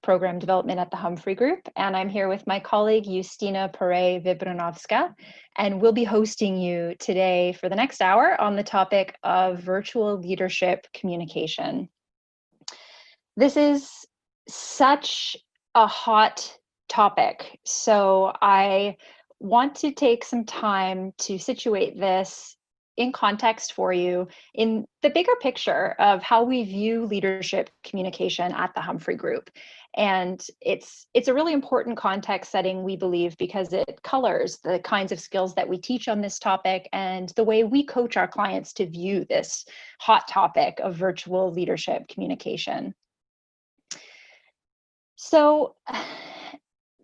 Program Development at the Humphrey Group, and I'm here with my colleague Justina Perret-Vibranowska, and we'll be hosting you today for the next hour on the topic of virtual leadership communication. This is such a hot topic, so I want to take some time to situate this in context for you in the bigger picture of how we view leadership communication at the Humphrey Group. And it's a really important context setting, we believe, because it colors the kinds of skills that we teach on this topic and the way we coach our clients to view this hot topic of virtual leadership communication. So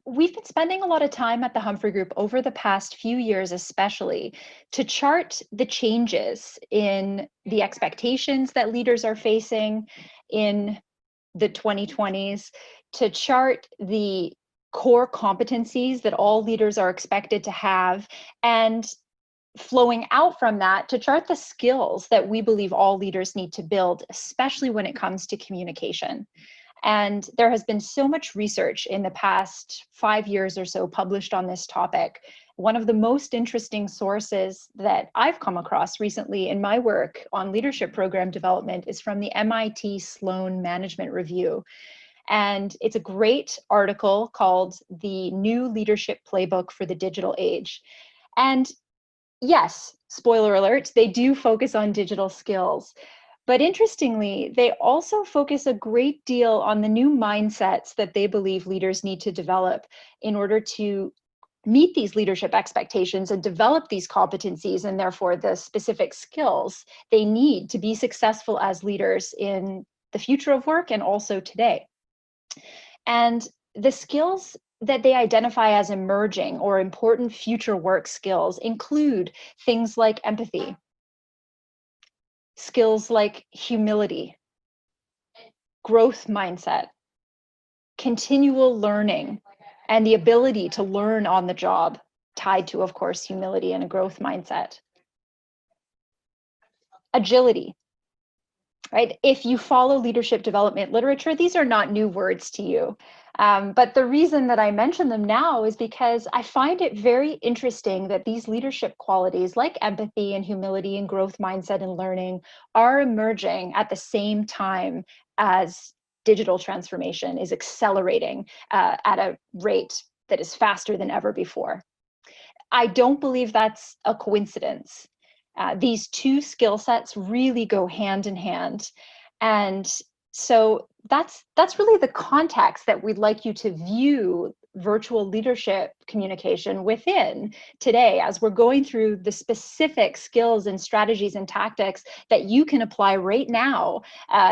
we've been spending a lot of time at the Humphrey Group over the past few years, especially, to chart the changes in the expectations that leaders are facing in the 2020s, to chart the core competencies that all leaders are expected to have, and flowing out from that, to chart the skills that we believe all leaders need to build, especially when it comes to communication. And there has been so much research in the past 5 years or so published on this topic. One of the most interesting sources that I've come across recently in my work on leadership program development is from the MIT Sloan Management Review. And it's a great article called The New Leadership Playbook for the Digital Age. And yes, spoiler alert, they do focus on digital skills. But interestingly, they also focus a great deal on the new mindsets that they believe leaders need to develop in order to meet these leadership expectations and develop these competencies and therefore the specific skills they need to be successful as leaders in the future of work and also today. And the skills that they identify as emerging or important future work skills include things like empathy, skills like humility, growth mindset, continual learning, and the ability to learn on the job, tied to, of course, humility and a growth mindset. Agility, right? If you follow leadership development literature, these are not new words to you. But the reason that I mention them now is because I find it very interesting that these leadership qualities like empathy and humility and growth mindset and learning are emerging at the same time as digital transformation is accelerating at a rate that is faster than ever before. I don't believe that's a coincidence. These two skill sets really go hand in hand. And so that's really the context that we'd like you to view virtual leadership communication within today, as we're going through the specific skills and strategies and tactics that you can apply right now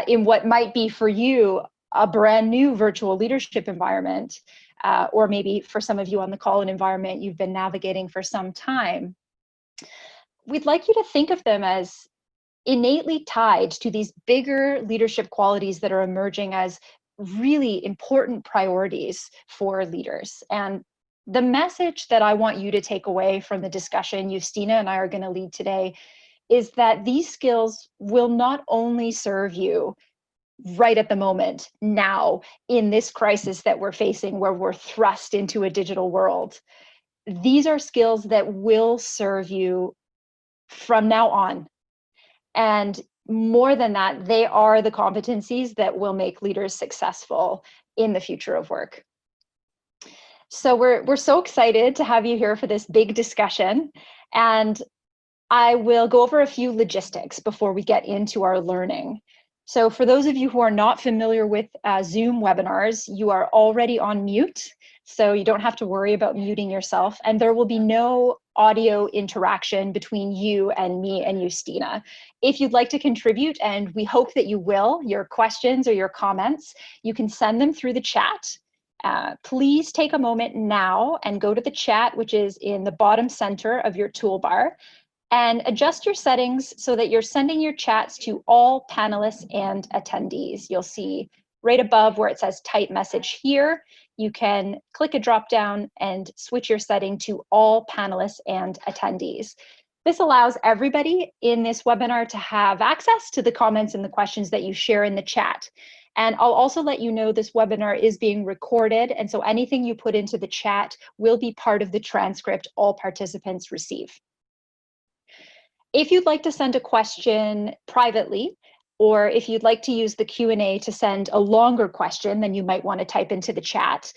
in what might be for you a brand new virtual leadership environment, or maybe for some of you on the call, an environment you've been navigating for some time. We'd like you to think of them as innately tied to these bigger leadership qualities that are emerging as really important priorities for leaders. And the message that I want you to take away from the discussion Justina and I are going to lead today is that these skills will not only serve you right at the moment, now, in this crisis that we're facing, where we're thrust into a digital world. These are skills that will serve you from now on. And more than that, they are the competencies that will make leaders successful in the future of work. So we're so excited to have you here for this big discussion. And I will go over a few logistics before we get into our learning. So for those of you who are not familiar with Zoom webinars, you are already on mute, so you don't have to worry about muting yourself, and there will be no audio interaction between you and me and Justina. If you'd like to contribute, and we hope that you will, your questions or your comments, you can send them through the chat. Please take a moment now and go to the chat, which is in the bottom center of your toolbar, and adjust your settings so that you're sending your chats to all panelists and attendees. You'll see right above where it says type message here, you can click a drop down and switch your setting to all panelists and attendees. This allows everybody in this webinar to have access to the comments and the questions that you share in the chat. And I'll also let you know this webinar is being recorded, and so anything you put into the chat will be part of the transcript all participants receive. If you'd like to send a question privately, or if you'd like to use the Q&A to send a longer question than you might want to type into the chat,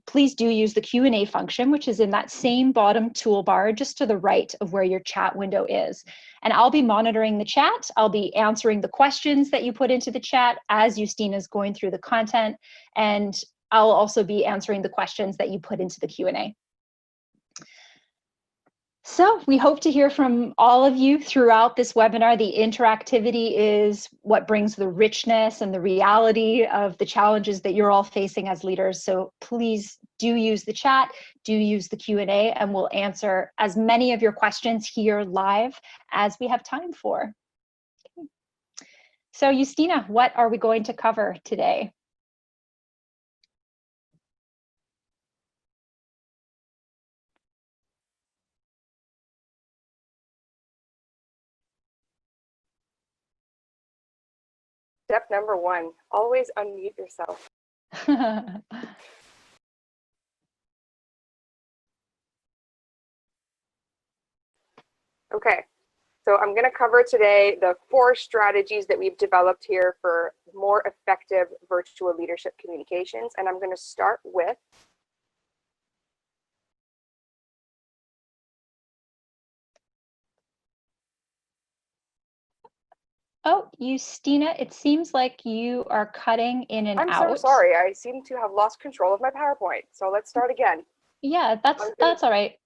please do use the Q&A function, which is in that same bottom toolbar just to the right of where your chat window is. And I'll be monitoring the chat. I'll be answering the questions that you put into the chat as Justina's going through the content, and I'll also be answering the questions that you put into the Q&A. So we hope to hear from all of you throughout this webinar. The interactivity is what brings the richness and the reality of the challenges that you're all facing as leaders. So please do use the chat, do use the Q&A, and we'll answer as many of your questions here live as we have time for. Okay. So Justina, what are we going to cover today? Step number 1, always unmute yourself. Okay, so I'm going to cover today the 4 strategies that we've developed here for more effective virtual leadership communications. And I'm going to start with Oh, Justina, it seems like you are cutting in and out. I'm so sorry. I seem to have lost control of my PowerPoint. So let's start again. Yeah, that's all right.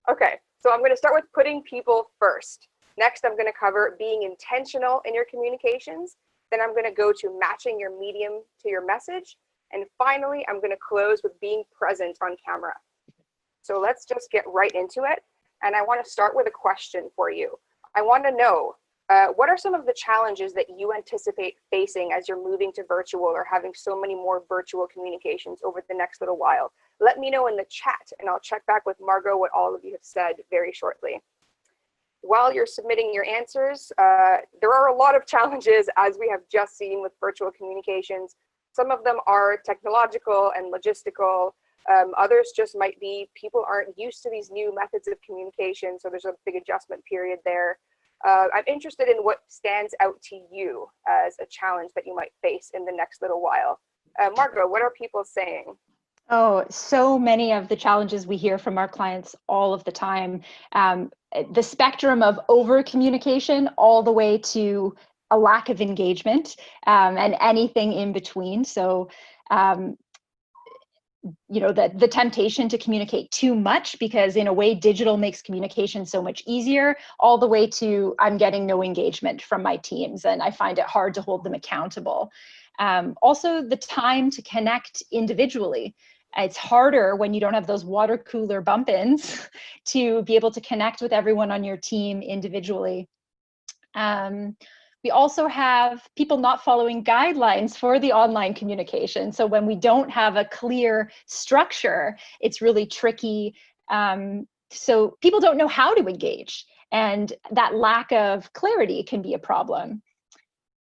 Okay, so I'm going to start with putting people first. Next, I'm going to cover being intentional in your communications. Then I'm going to go to matching your medium to your message. And finally, I'm going to close with being present on camera. So let's just get right into it. And I want to start with a question for you. I want to know, what are some of the challenges that you anticipate facing as you're moving to virtual or having so many more virtual communications over the next little while? Let me know in the chat, and I'll check back with Margot what all of you have said very shortly. While you're submitting your answers, there are a lot of challenges, as we have just seen with virtual communications. Some of them are technological and logistical. Others just might be people aren't used to these new methods of communication, so there's a big adjustment period there. I'm interested in what stands out to you as a challenge that you might face in the next little while. Margot, what are people saying? Oh, so many of the challenges we hear from our clients all of the time. The spectrum of over communication all the way to a lack of engagement, and anything in between. So you know, the temptation to communicate too much, because in a way digital makes communication so much easier, all the way to I'm getting no engagement from my teams and I find it hard to hold them accountable. Also the time to connect individually. It's harder when you don't have those water cooler bump-ins to be able to connect with everyone on your team individually. We also have people not following guidelines for the online communication. So when we don't have a clear structure, it's really tricky. So people don't know how to engage, and that lack of clarity can be a problem.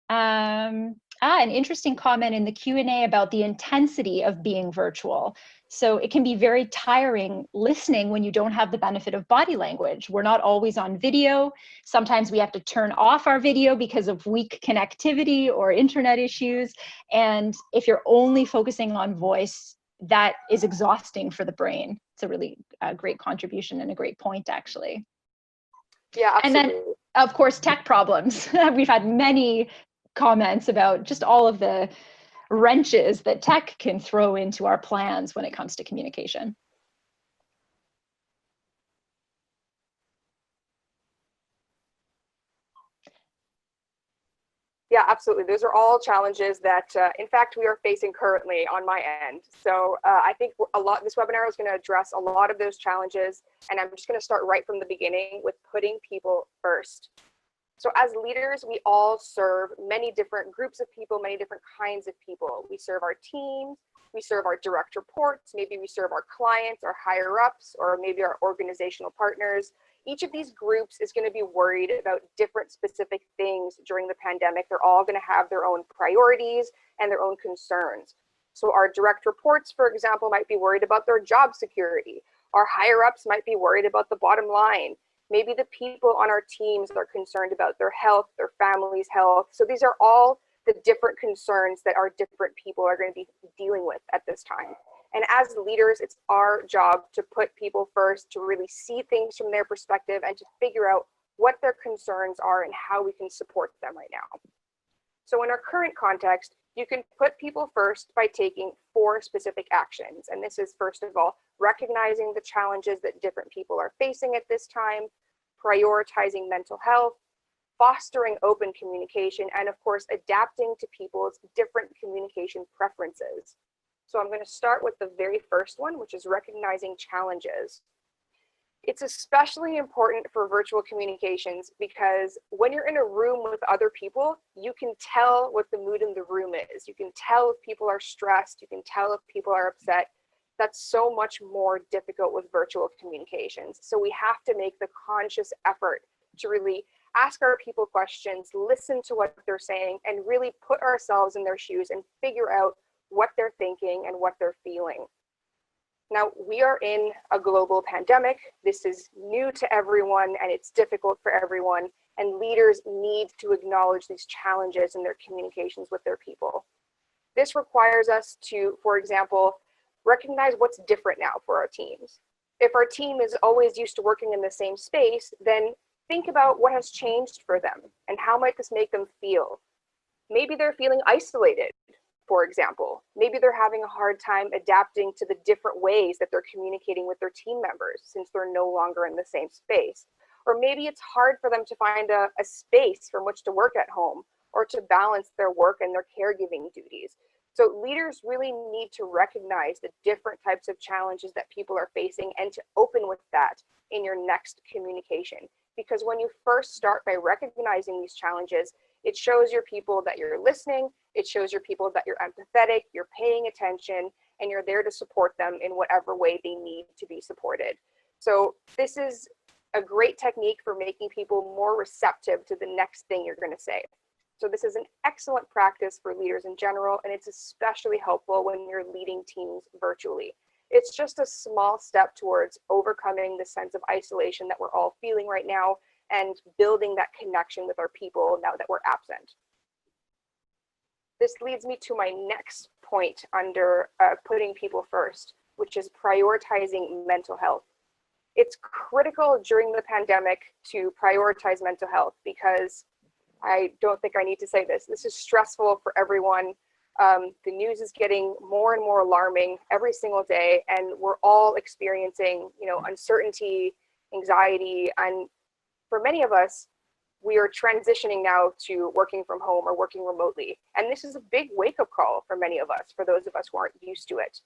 An interesting comment in the Q&A about the intensity of being virtual. So it can be very tiring listening when you don't have the benefit of body language. We're not always on video. Sometimes we have to turn off our video because of weak connectivity or internet issues. And if you're only focusing on voice, that is exhausting for the brain. It's a really great contribution and a great point, actually. Yeah, absolutely. And then, of course, tech problems. We've had many comments about just all of the wrenches that tech can throw into our plans when it comes to communication. Yeah, absolutely. Those are all challenges that, in fact, we are facing currently on my end. So I think this webinar is going to address a lot of those challenges. And I'm just going to start right from the beginning with putting people first. So as leaders, we all serve many different groups of people, many different kinds of people. We serve our teams, we serve our direct reports, maybe we serve our clients, our higher ups, or maybe our organizational partners. Each of these groups is going to be worried about different specific things during the pandemic. They're all going to have their own priorities and their own concerns. So our direct reports, for example, might be worried about their job security. Our higher ups might be worried about the bottom line. Maybe the people on our teams are concerned about their health, their family's health. So these are all the different concerns that our different people are going to be dealing with at this time. And as leaders, it's our job to put people first, to really see things from their perspective and to figure out what their concerns are and how we can support them right now. So in our current context, you can put people first by taking 4 specific actions. And this is, first of all, recognizing the challenges that different people are facing at this time, prioritizing mental health, fostering open communication, and of course, adapting to people's different communication preferences. So I'm going to start with the very first one, which is recognizing challenges. It's especially important for virtual communications because when you're in a room with other people, you can tell what the mood in the room is. You can tell if people are stressed. You can tell if people are upset. That's so much more difficult with virtual communications. So we have to make the conscious effort to really ask our people questions, listen to what they're saying, and really put ourselves in their shoes and figure out what they're thinking and what they're feeling. Now, we are in a global pandemic. This is new to everyone and it's difficult for everyone. And leaders need to acknowledge these challenges in their communications with their people. This requires us to, for example, recognize what's different now for our teams. If our team is always used to working in the same space, then think about what has changed for them and how might this make them feel. Maybe they're feeling isolated, for example. Maybe they're having a hard time adapting to the different ways that they're communicating with their team members since they're no longer in the same space. Or maybe it's hard for them to find a space from which to work at home or to balance their work and their caregiving duties. So leaders really need to recognize the different types of challenges that people are facing and to open with that in your next communication. Because when you first start by recognizing these challenges, it shows your people that you're listening, it shows your people that you're empathetic, you're paying attention, and you're there to support them in whatever way they need to be supported. So this is a great technique for making people more receptive to the next thing you're going to say. So this is an excellent practice for leaders in general, and it's especially helpful when you're leading teams virtually. It's just a small step towards overcoming the sense of isolation that we're all feeling right now and building that connection with our people now that we're absent. This leads me to my next point under putting people first, which is prioritizing mental health. It's critical during the pandemic to prioritize mental health because I don't think I need to say this. This is stressful for everyone. The news is getting more and more alarming every single day, and we're all experiencing, uncertainty, anxiety, and for many of us, we are transitioning now to working from home or working remotely. And this is a big wake-up call for many of us, for those of us who aren't used to it.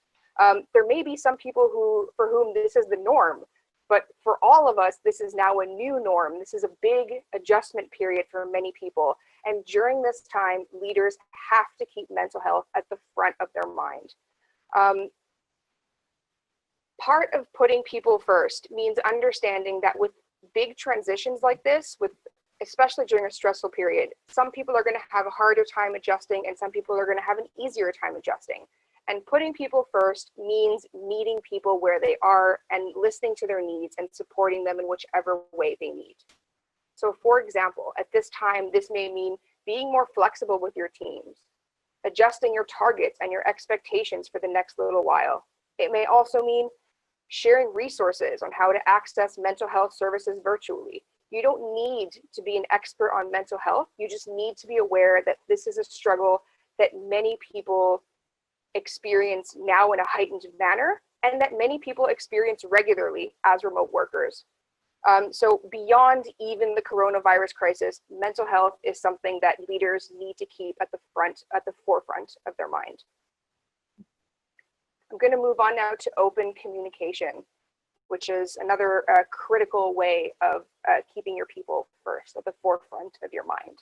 There may be some people for whom this is the norm, but for all of us, this is now a new norm. This is a big adjustment period for many people. And during this time, leaders have to keep mental health at the front of their mind. Part of putting people first means understanding that with big transitions like this, especially during a stressful period, some people are going to have a harder time adjusting and some people are going to have an easier time adjusting. And putting people first means meeting people where they are and listening to their needs and supporting them in whichever way they need. So for example, at this time, this may mean being more flexible with your teams, adjusting your targets and your expectations for the next little while. It may also mean sharing resources on how to access mental health services virtually. You don't need to be an expert on mental health. You just need to be aware that this is a struggle that many people experience now in a heightened manner, and that many people experience regularly as remote workers. So beyond even the coronavirus crisis, mental health is something that leaders need to keep at the forefront of their mind. I'm going to move on now to open communication, which is another critical way of keeping your people first at the forefront of your mind.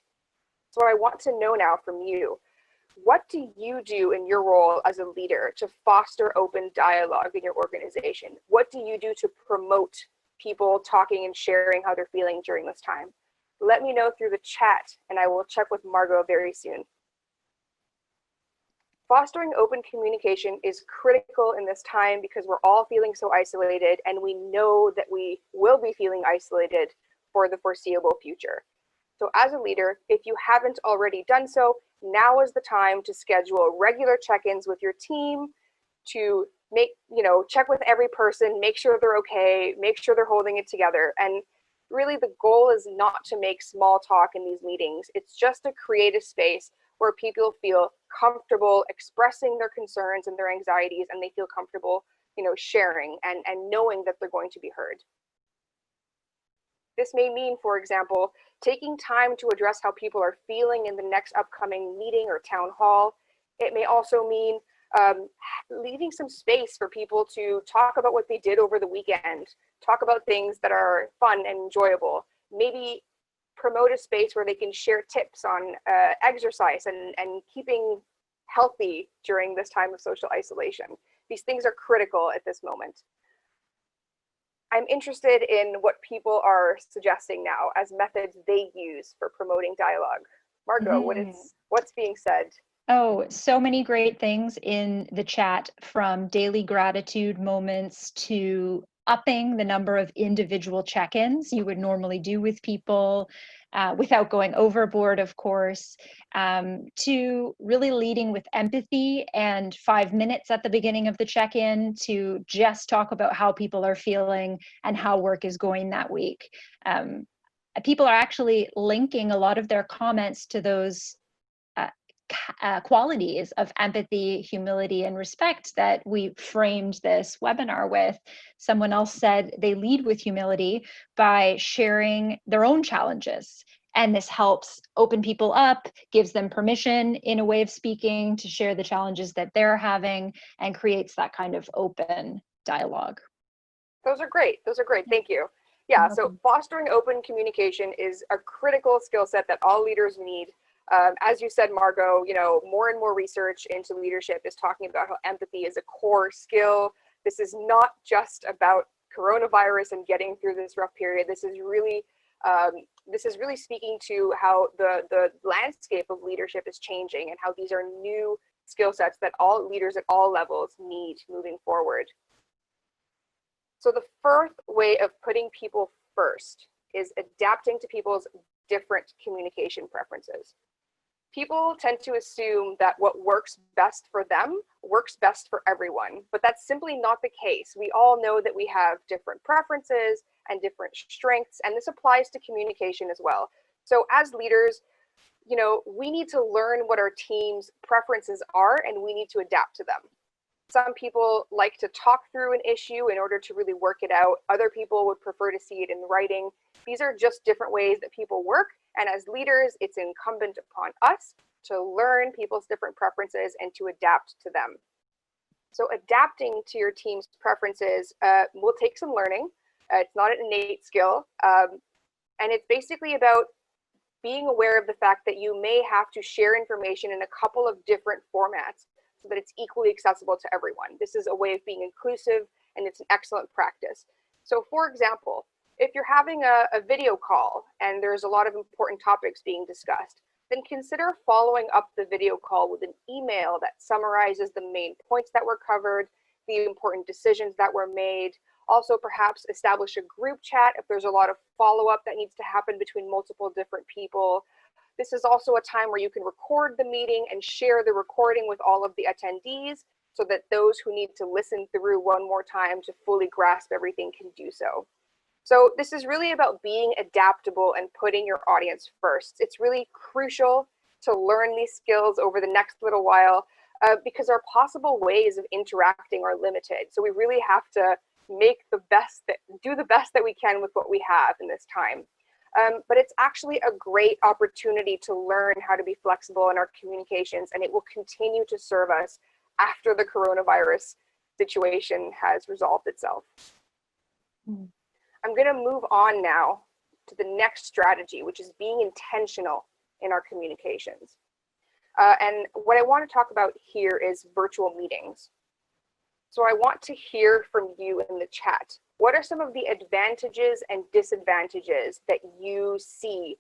So I want to know now from you, what do you do in your role as a leader to foster open dialogue in your organization? What do you do to promote people talking and sharing how they're feeling during this time? Let me know through the chat, and I will check with Margot very soon. Fostering open communication is critical in this time because we're all feeling so isolated, and we know that we will be feeling isolated for the foreseeable future. So as a leader, if you haven't already done so, now is the time to schedule regular check-ins with your team, to check with every person, make sure they're okay, make sure they're holding it together. And really the goal is not to make small talk in these meetings. It's just to create a space where people feel comfortable expressing their concerns and their anxieties, and they feel comfortable, sharing and knowing that they're going to be heard. This may mean, for example, taking time to address how people are feeling in the next upcoming meeting or town hall. It may also mean leaving some space for people to talk about what they did over the weekend, talk about things that are fun and enjoyable, maybe promote a space where they can share tips on exercise and keeping healthy during this time of social isolation. These things are critical at this moment. I'm interested in what people are suggesting now as methods they use for promoting dialogue. Margot, what's being said? Oh, so many great things in the chat, from daily gratitude moments to upping the number of individual check-ins you would normally do with people without going overboard, of course, to really leading with empathy and 5 minutes at the beginning of the check-in to just talk about how people are feeling and how work is going that week. People are actually linking a lot of their comments to those qualities of empathy, humility, and respect that we framed this webinar with. Someone else said they lead with humility by sharing their own challenges. And this helps open people up, gives them permission, in a way of speaking, to share the challenges that they're having, and creates that kind of open dialogue. Those are great. Thank you. Yeah, so fostering open communication is a critical skill set that all leaders need. As you said, Margot, more and more research into leadership is talking about how empathy is a core skill. This is not just about coronavirus and getting through this rough period. This is really speaking to how the landscape of leadership is changing, and how these are new skill sets that all leaders at all levels need moving forward. So the first way of putting people first is adapting to people's different communication preferences. People tend to assume that what works best for them works best for everyone, but that's simply not the case. We all know that we have different preferences and different strengths, and this applies to communication as well. So as leaders, we need to learn what our team's preferences are, and we need to adapt to them. Some people like to talk through an issue in order to really work it out. Other people would prefer to see it in writing. These are just different ways that people work. And as leaders, it's incumbent upon us to learn people's different preferences and to adapt to them. So adapting to your team's preferences will take some learning. It's not an innate skill. And it's basically about being aware of the fact that you may have to share information in a couple of different formats so that it's equally accessible to everyone. This is a way of being inclusive, and it's an excellent practice. So for example, if you're having a video call and there's a lot of important topics being discussed, then consider following up the video call with an email that summarizes the main points that were covered, the important decisions that were made. Also, perhaps establish a group chat if there's a lot of follow-up that needs to happen between multiple different people. This is also a time where you can record the meeting and share the recording with all of the attendees so that those who need to listen through one more time to fully grasp everything can do so. So this is really about being adaptable and putting your audience first. It's really crucial to learn these skills over the next little while because our possible ways of interacting are limited. So we really have to do the best that we can with what we have in this time. But it's actually a great opportunity to learn how to be flexible in our communications, and it will continue to serve us after the coronavirus situation has resolved itself. I'm going to move on now to the next strategy, which is being intentional in our communications. And what I want to talk about here is virtual meetings. So I want to hear from you in the chat. what are some of the advantages and disadvantages that you see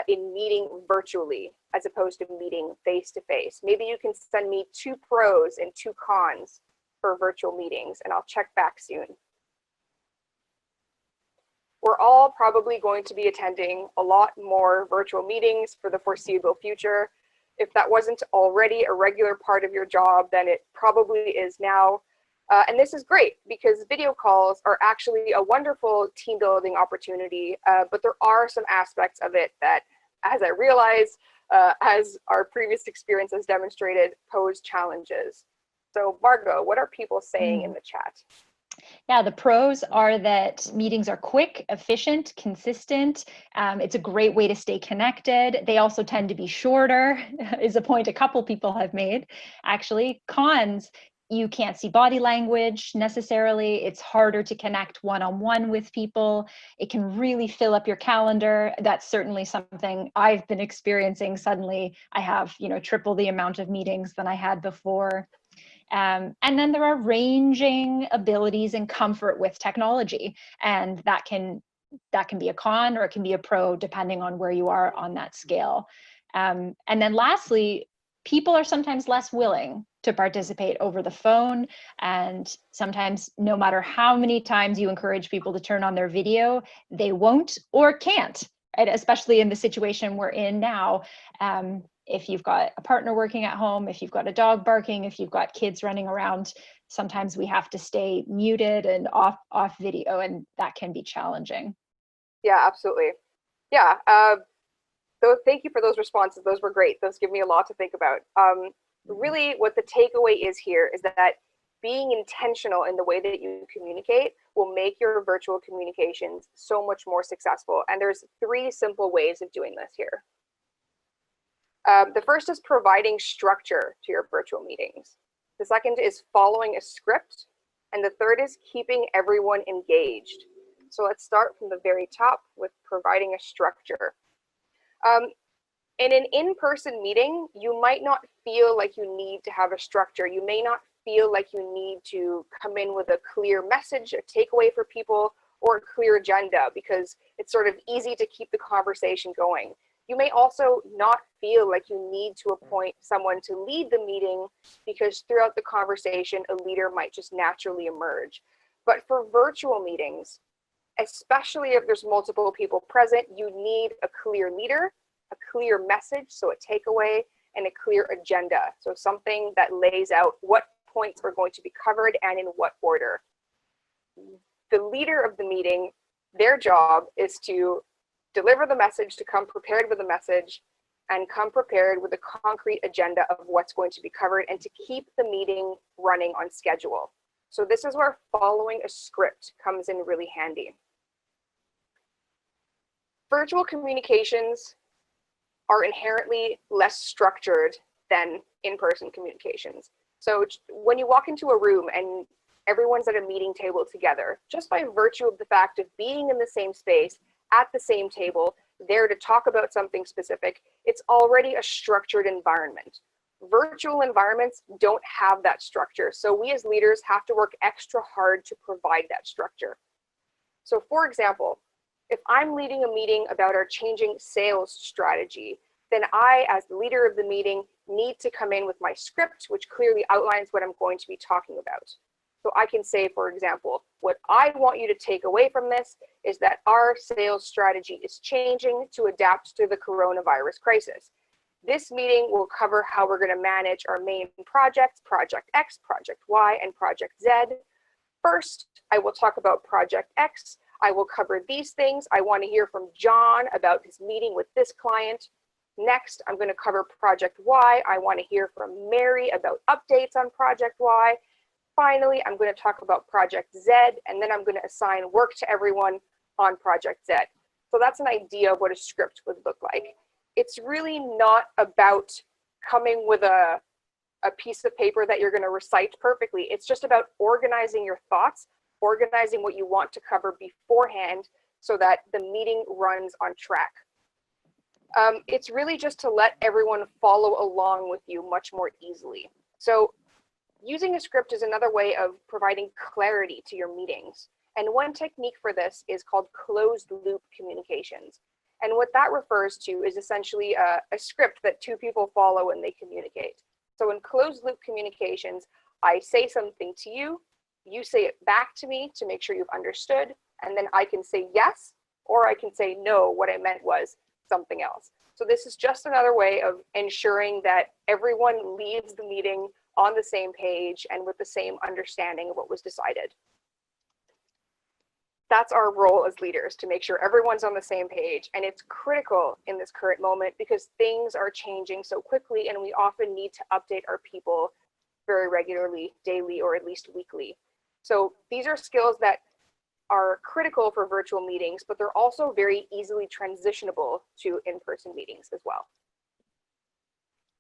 in meeting virtually as opposed to meeting face-to-face? Maybe you can send me 2 pros and 2 cons for virtual meetings, and I'll check back soon. We're all probably going to be attending a lot more virtual meetings for the foreseeable future. If that wasn't already a regular part of your job, then it probably is now. And this is great because video calls are actually a wonderful team building opportunity, but there are some aspects of it that, as I realize, as our previous experience has demonstrated, pose challenges. So Margot, what are people saying in the chat? Yeah, the pros are that meetings are quick, efficient, consistent. It's a great way to stay connected. They also tend to be shorter, is a point a couple people have made. Actually, cons, you can't see body language necessarily. It's harder to connect one-on-one with people. It can really fill up your calendar. That's certainly something I've been experiencing. Suddenly, I have, triple the amount of meetings than I had before. And then there are ranging abilities and comfort with technology, and that can be a con or it can be a pro depending on where you are on that scale. And then lastly, people are sometimes less willing to participate over the phone, and sometimes no matter how many times you encourage people to turn on their video, they won't or can't, right? Especially in the situation we're in now. If you've got a partner working at home, if you've got a dog barking, if you've got kids running around, sometimes we have to stay muted and off video, and that can be challenging. Yeah, absolutely. Yeah. So thank you for those responses. Those were great. Those give me a lot to think about. Really, what the takeaway is here is that being intentional in the way that you communicate will make your virtual communications so much more successful. And there's 3 simple ways of doing this here. The first is providing structure to your virtual meetings. The second is following a script. And the third is keeping everyone engaged. So let's start from the very top with providing a structure. In an in-person meeting, you might not feel like you need to have a structure. You may not feel like you need to come in with a clear message, a takeaway for people, or a clear agenda because it's sort of easy to keep the conversation going. You may also not feel like you need to appoint someone to lead the meeting because throughout the conversation, a leader might just naturally emerge. But for virtual meetings, especially if there's multiple people present, you need a clear leader, a clear message, so a takeaway, and a clear agenda. So something that lays out what points are going to be covered and in what order. The leader of the meeting, their job is to deliver the message, to come prepared with a message, and come prepared with a concrete agenda of what's going to be covered and to keep the meeting running on schedule. So this is where following a script comes in really handy. Virtual communications are inherently less structured than in-person communications. So when you walk into a room and everyone's at a meeting table together, just by virtue of the fact of being in the same space, at the same table, there to talk about something specific, it's already a structured environment. Virtual environments don't have that structure, so we as leaders have to work extra hard to provide that structure. So for example, if I'm leading a meeting about our changing sales strategy, then I, as the leader of the meeting, need to come in with my script, which clearly outlines what I'm going to be talking about. So I can say, for example, what I want you to take away from this is that our sales strategy is changing to adapt to the coronavirus crisis. This meeting will cover how we're going to manage our main projects, Project X, Project Y, and Project Z. First, I will talk about Project X. I will cover these things. I want to hear from John about his meeting with this client. Next, I'm going to cover Project Y. I want to hear from Mary about updates on Project Y. Finally, I'm going to talk about Project Z, and then I'm going to assign work to everyone on Project Z. So that's an idea of what a script would look like. It's really not about coming with a piece of paper that you're going to recite perfectly. It's just about organizing your thoughts, organizing what you want to cover beforehand so that the meeting runs on track. It's really just to let everyone follow along with you much more easily. So using a script is another way of providing clarity to your meetings. And one technique for this is called closed loop communications. And what that refers to is essentially a script that two people follow when they communicate. So in closed loop communications, I say something to you, you say it back to me to make sure you've understood, and then I can say yes, or I can say no, what I meant was something else. So this is just another way of ensuring that everyone leaves the meeting on the same page and with the same understanding of what was decided. That's our role as leaders, to make sure everyone's on the same page. And it's critical in this current moment because things are changing so quickly and we often need to update our people very regularly, daily, or at least weekly. So these are skills that are critical for virtual meetings, but they're also very easily transitionable to in-person meetings as well.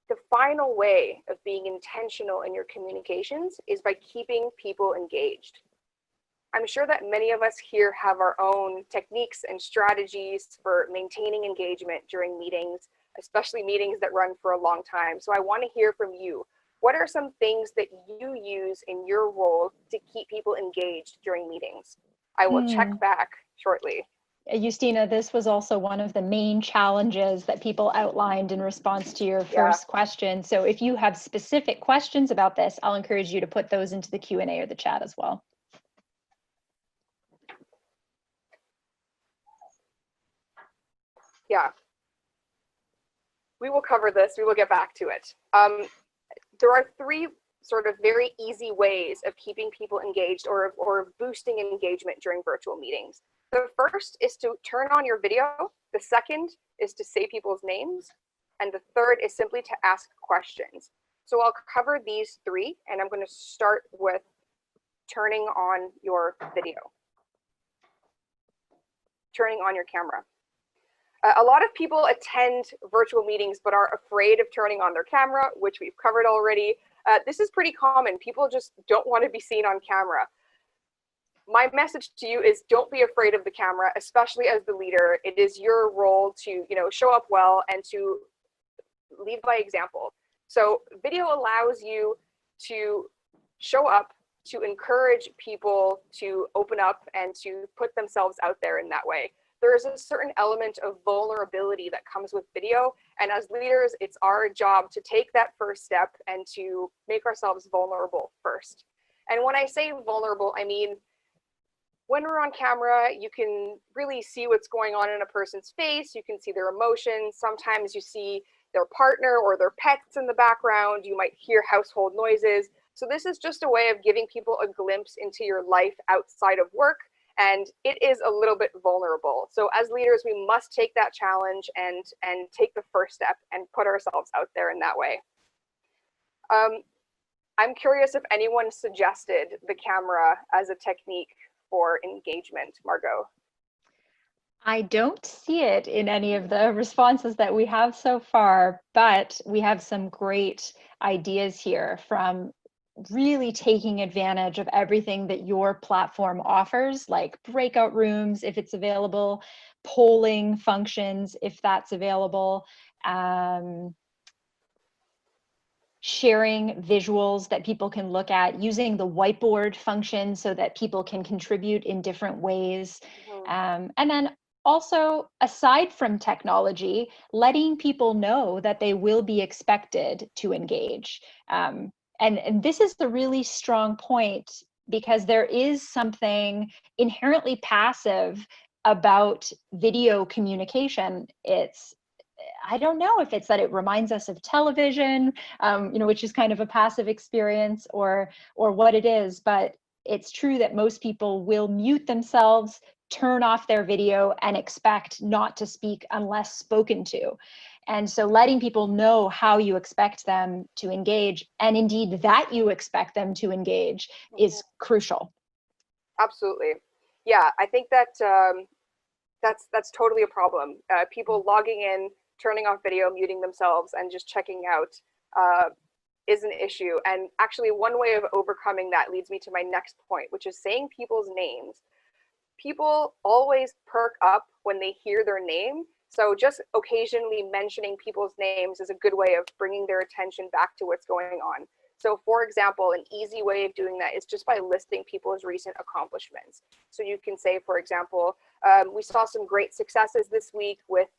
The final way of being intentional in your communications is by keeping people engaged. I'm sure that many of us here have our own techniques and strategies for maintaining engagement during meetings, especially meetings that run for a long time. So I want to hear from you. What are some things that you use in your role to keep people engaged during meetings? I will check back shortly. Justina, this was also one of the main challenges that people outlined in response to your first question. So if you have specific questions about this, I'll encourage you to put those into the Q&A or the chat as well. Yeah, we will cover this. We will get back to it. There are three sort of very easy ways of keeping people engaged or boosting engagement during virtual meetings. The first is to turn on your video. The second is to say people's names. And the third is simply to ask questions. So I'll cover these three, and I'm going to start with turning on your video. Turning on your camera. A lot of people attend virtual meetings but are afraid of turning on their camera, which we've covered already. This is pretty common. People just don't want to be seen on camera. My message to you is don't be afraid of the camera, especially as the leader. It is your role to, show up well and to lead by example. So video allows you to show up, to encourage people to open up and to put themselves out there in that way. There is a certain element of vulnerability that comes with video. And as leaders, it's our job to take that first step and to make ourselves vulnerable first. And when I say vulnerable, I mean, when we're on camera, you can really see what's going on in a person's face. You can see their emotions. Sometimes you see their partner or their pets in the background. You might hear household noises. So this is just a way of giving people a glimpse into your life outside of work. And it is a little bit vulnerable. So as leaders, we must take that challenge and take the first step and put ourselves out there in that way. I'm curious if anyone suggested the camera as a technique for engagement, Margot. I don't see it in any of the responses that we have so far, but we have some great ideas here from really taking advantage of everything that your platform offers, like breakout rooms, if it's available, polling functions, if that's available, sharing visuals that people can look at, using the whiteboard function so that people can contribute in different ways. And then also, aside from technology, letting people know that they will be expected to engage. And this is the really strong point, because there is something inherently passive about video communication. I don't know if it's that it reminds us of television, which is kind of a passive experience, or what it is, but it's true that most people will mute themselves, turn off their video, and expect not to speak unless spoken to. And so letting people know how you expect them to engage, and indeed that you expect them to engage, is crucial. Absolutely. Yeah, I think that that's totally a problem. People logging in, turning off video, muting themselves, and just checking out is an issue. And actually, one way of overcoming that leads me to my next point, which is saying people's names. People always perk up when they hear their name. So just occasionally mentioning people's names is a good way of bringing their attention back to what's going on. So for example, an easy way of doing that is just by listing people's recent accomplishments. So you can say, for example, we saw some great successes this week with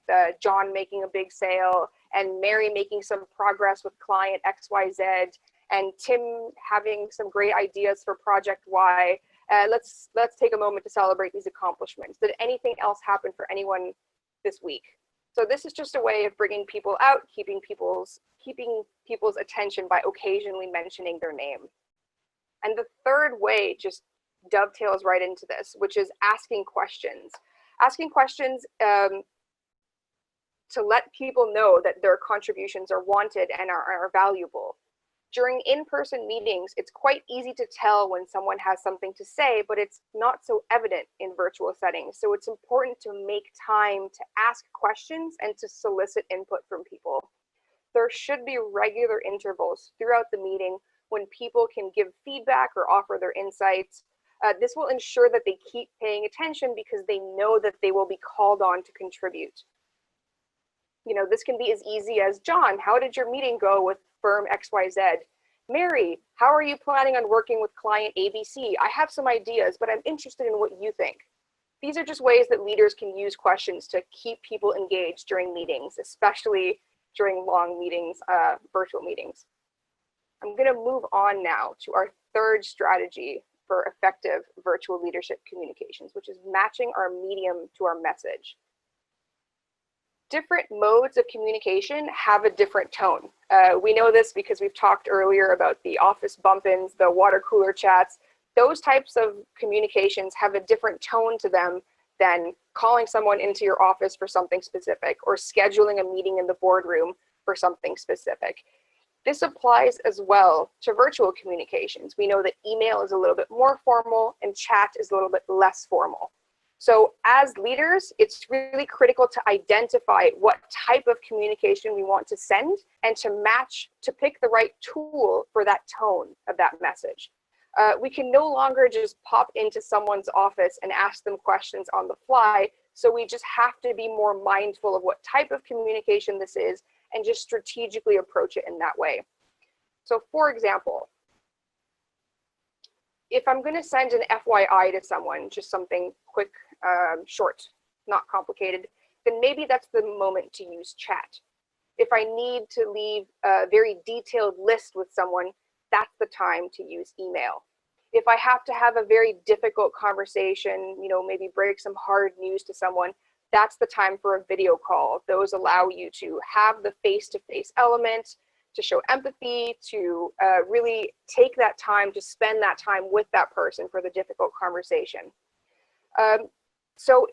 John making a big sale and Mary making some progress with client XYZ and Tim having some great ideas for project Y. Let's take a moment to celebrate these accomplishments. Did anything else happen for anyone this week? So this is just a way of bringing people out, keeping people's attention by occasionally mentioning their name. And the third way just dovetails right into this, which is asking questions. Asking questions to let people know that their contributions are wanted and are valuable. During in-person meetings, it's quite easy to tell when someone has something to say, but it's not so evident in virtual settings. So it's important to make time to ask questions and to solicit input from people. There should be regular intervals throughout the meeting when people can give feedback or offer their insights. This will ensure that they keep paying attention because they know that they will be called on to contribute. You know, this can be as easy as, John, how did your meeting go with firm XYZ? Mary, how are you planning on working with client ABC? I have some ideas, but I'm interested in what you think. These are just ways that leaders can use questions to keep people engaged during meetings, especially during long meetings, virtual meetings. I'm going to move on now to our third strategy for effective virtual leadership communications, which is matching our medium to our message. Different modes of communication have a different tone. We know this because we've talked earlier about the office bump-ins, the water cooler chats. Those types of communications have a different tone to them than calling someone into your office for something specific or scheduling a meeting in the boardroom for something specific. This applies as well to virtual communications. We know that email is a little bit more formal and chat is a little bit less formal. So as leaders, it's really critical to identify what type of communication we want to send and to pick the right tool for that tone of that message. We can no longer just pop into someone's office and ask them questions on the fly. So we just have to be more mindful of what type of communication this is and just strategically approach it in that way. So for example, if I'm going to send an FYI to someone, just something quick, short, not complicated, then maybe that's the moment to use chat. If I need to leave a very detailed list with someone, that's the time to use email. If I have to have a very difficult conversation, you know, maybe break some hard news to someone, that's the time for a video call. Those allow you to have the face-to-face element, to show empathy, to really take that time to spend that time with that person for the difficult conversation. So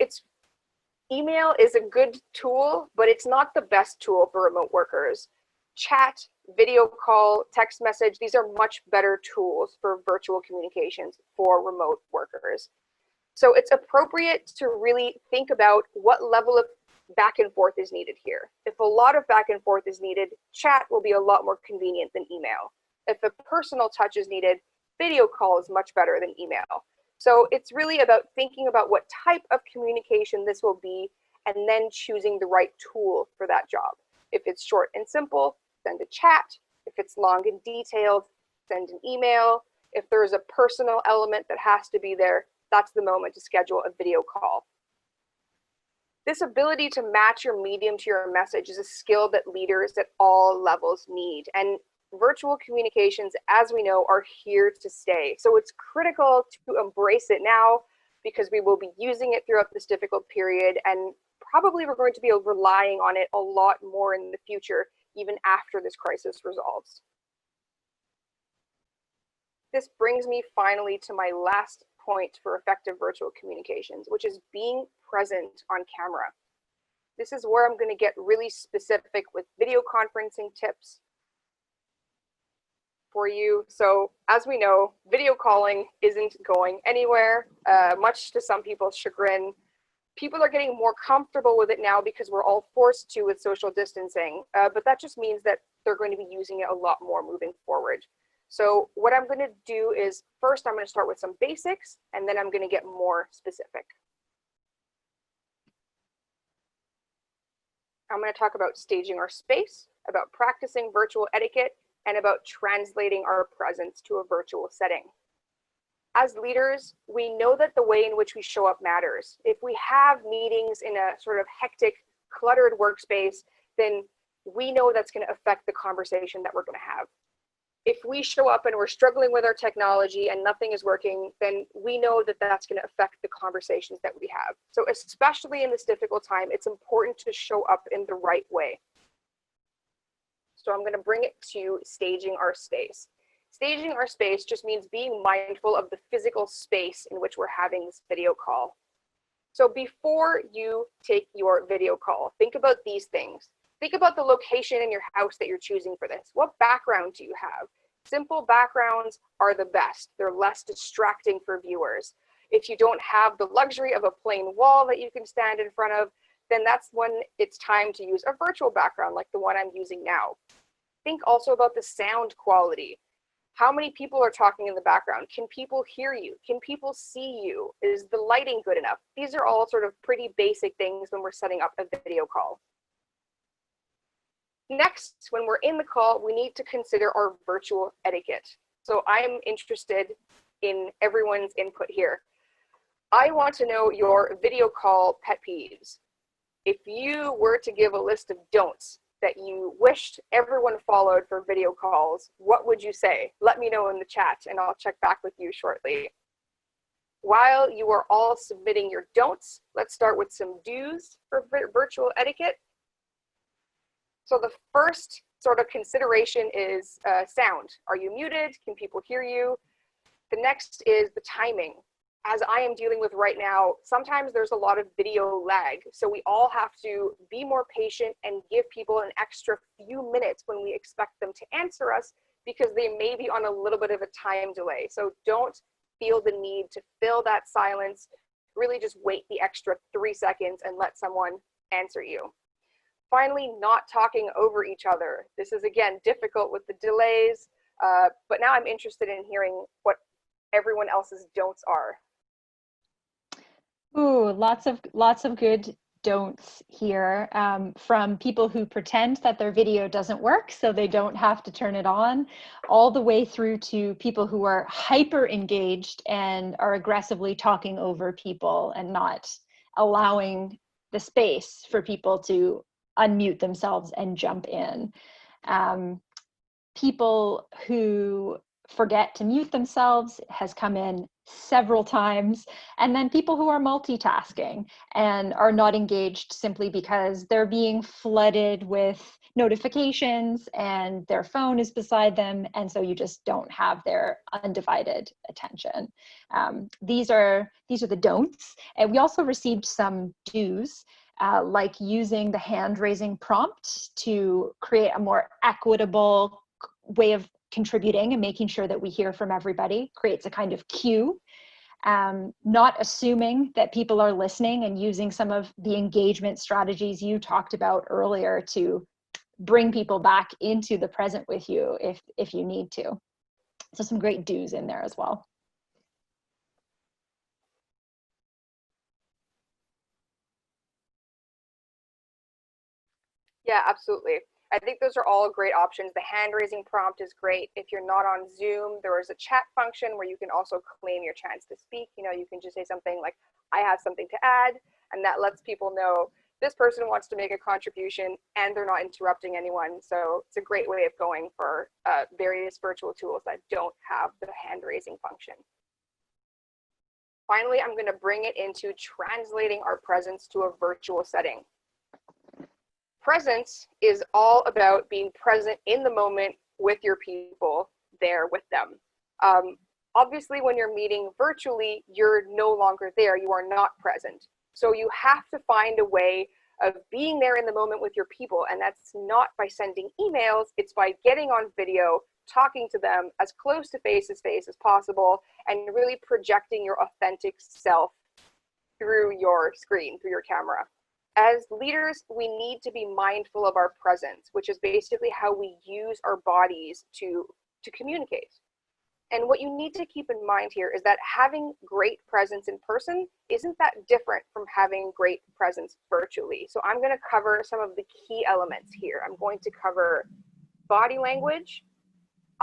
email is a good tool, but it's not the best tool for remote workers. Chat, video call, text message, these are much better tools for virtual communications for remote workers. So it's appropriate to really think about what level of back and forth is needed here. If a lot of back and forth is needed, chat will be a lot more convenient than email. If a personal touch is needed, video call is much better than email. So it's really about thinking about what type of communication this will be and then choosing the right tool for that job. If it's short and simple, send a chat. If it's long and detailed, send an email. If there's a personal element that has to be there, that's the moment to schedule a video call. This ability to match your medium to your message is a skill that leaders at all levels need. And virtual communications, as we know, are here to stay. So it's critical to embrace it now because we will be using it throughout this difficult period. And probably we're going to be relying on it a lot more in the future, even after this crisis resolves. This brings me finally to my last point for effective virtual communications, which is being present on camera. This is where I'm going to get really specific with video conferencing tips for you. So as we know, video calling isn't going anywhere, much to some people's chagrin. People are getting more comfortable with it now because we're all forced to with social distancing, but that just means that they're going to be using it a lot more moving forward. So what I'm going to do is first I'm going to start with some basics and then I'm going to get more specific. I'm going to talk about staging our space, about practicing virtual etiquette, and about translating our presence to a virtual setting. As leaders, we know that the way in which we show up matters. If we have meetings in a sort of hectic, cluttered workspace, then we know that's going to affect the conversation that we're going to have. If we show up and we're struggling with our technology and nothing is working, then we know that that's going to affect the conversations that we have. So especially in this difficult time, it's important to show up in the right way. So I'm going to bring it to staging our space. Staging our space just means being mindful of the physical space in which we're having this video call. So before you take your video call, think about these things. Think about the location in your house that you're choosing for this. What background do you have? Simple backgrounds are the best. They're less distracting for viewers. If you don't have the luxury of a plain wall that you can stand in front of, then that's when it's time to use a virtual background like the one I'm using now. Think also about the sound quality. How many people are talking in the background? Can people hear you? Can people see you? Is the lighting good enough? These are all sort of pretty basic things when we're setting up a video call. Next, when we're in the call, we need to consider our virtual etiquette. So I'm interested in everyone's input here. I want to know your video call pet peeves. If you were to give a list of don'ts that you wished everyone followed for video calls, what would you say? Let me know in the chat and I'll check back with you shortly. While you are all submitting your don'ts, let's start with some do's for virtual etiquette. So the first sort of consideration is sound. Are you muted? Can people hear you? The next is the timing. As I am dealing with right now, sometimes there's a lot of video lag. So we all have to be more patient and give people an extra few minutes when we expect them to answer us because they may be on a little bit of a time delay. So don't feel the need to fill that silence. Really just wait the extra 3 seconds and let someone answer you. Finally, not talking over each other. This is, again, difficult with the delays, but now I'm interested in hearing what everyone else's don'ts are. Ooh, lots of good don'ts here from people who pretend that their video doesn't work so they don't have to turn it on, all the way through to people who are hyper engaged and are aggressively talking over people and not allowing the space for people to unmute themselves and jump in. People who forget to mute themselves has come in several times. And then people who are multitasking and are not engaged simply because they're being flooded with notifications and their phone is beside them. And so you just don't have their undivided attention. These are the don'ts. And we also received some do's. Like using the hand raising prompt to create a more equitable way of contributing and making sure that we hear from everybody, creates a kind of queue. Not assuming that people are listening and using some of the engagement strategies you talked about earlier to bring people back into the present with you if you need to. So some great do's in there as well. Yeah, absolutely. I think those are all great options. The hand raising prompt is great. If you're not on Zoom, there is a chat function where you can also claim your chance to speak. You know, you can just say something like, I have something to add, and that lets people know this person wants to make a contribution and they're not interrupting anyone. So it's a great way of going for various virtual tools that don't have the hand raising function. Finally, I'm going to bring it into translating our presence to a virtual setting. Presence is all about being present in the moment with your people, there with them. Obviously, when you're meeting virtually, you're no longer there. You are not present. So you have to find a way of being there in the moment with your people. And that's not by sending emails. It's by getting on video, talking to them as close to face as possible, and really projecting your authentic self through your screen, through your camera. As leaders, we need to be mindful of our presence, which is basically how we use our bodies to communicate. And what you need to keep in mind here is that having great presence in person isn't that different from having great presence virtually. So I'm going to cover some of the key elements here. I'm going to cover body language,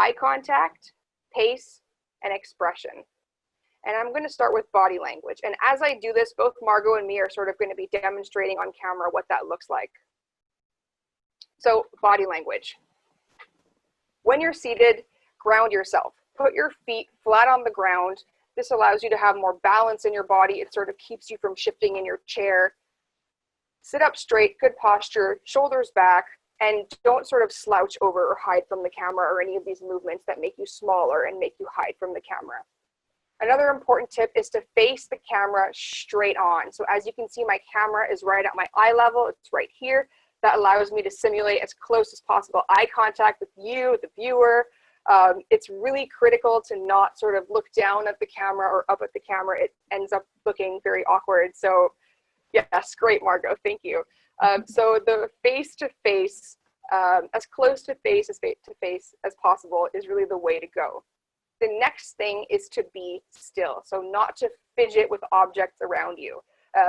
eye contact, pace, and expression. And I'm going to start with body language. And as I do this, both Margot and me are sort of going to be demonstrating on camera what that looks like. So body language. When you're seated, ground yourself. Put your feet flat on the ground. This allows you to have more balance in your body. It sort of keeps you from shifting in your chair. Sit up straight, good posture, shoulders back, and don't sort of slouch over or hide from the camera or any of these movements that make you smaller and make you hide from the camera. Another important tip is to face the camera straight on. So as you can see, my camera is right at my eye level. It's right here. That allows me to simulate as close as possible eye contact with you, the viewer. It's really critical to not sort of look down at the camera or up at the camera. It ends up looking very awkward. So yes, great, Margot, thank you. So the face-to-face, as close to face as possible is really the way to go. The next thing is to be still, so not to fidget with objects around you.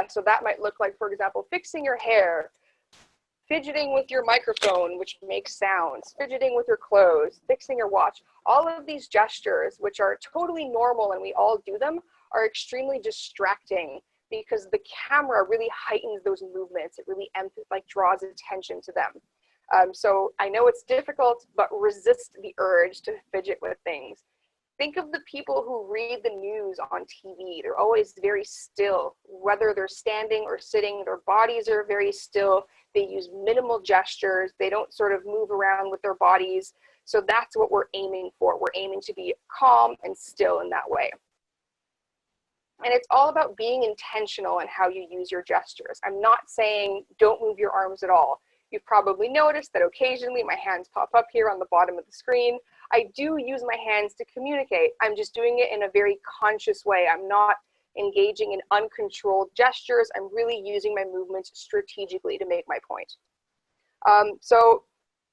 So that might look like, for example, fixing your hair, fidgeting with your microphone, which makes sounds, fidgeting with your clothes, fixing your watch. All of these gestures, which are totally normal and we all do them, are extremely distracting because the camera really heightens those movements. It really draws attention to them. So I know it's difficult, but resist the urge to fidget with things. Think of the people who read the news on TV. They're always very still, whether they're standing or sitting, their bodies are very still. They use minimal gestures. They don't sort of move around with their bodies. So that's what we're aiming for. We're aiming to be calm and still in that way. And it's all about being intentional in how you use your gestures. I'm not saying don't move your arms at all. You've probably noticed that occasionally my hands pop up here on the bottom of the screen. I do use my hands to communicate. I'm just doing it in a very conscious way. I'm not engaging in uncontrolled gestures. I'm really using my movements strategically to make my point. So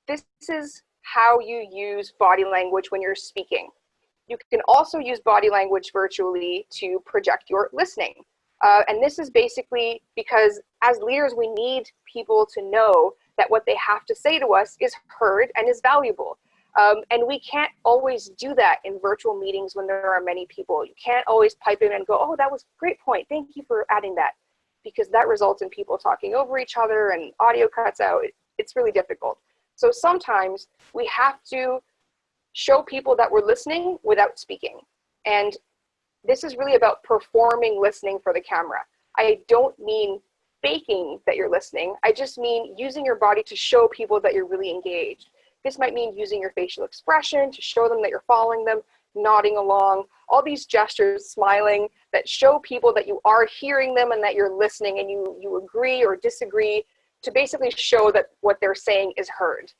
this is how you use body language when you're speaking. You can also use body language virtually to project your listening. And this is basically because as leaders, we need people to know that what they have to say to us is heard and is valuable. And we can't always do that in virtual meetings when there are many people. You can't always pipe in and go, oh, that was a great point. Thank you for adding that. Because that results in people talking over each other and audio cuts out. It's really difficult. So sometimes we have to show people that we're listening without speaking. And this is really about performing listening for the camera. I don't mean faking that you're listening. I just mean using your body to show people that you're really engaged. This might mean using your facial expression to show them that you're following them, nodding along, all these gestures, smiling, that show people that you are hearing them and that you're listening and you agree or disagree, to basically show that what they're saying is heard.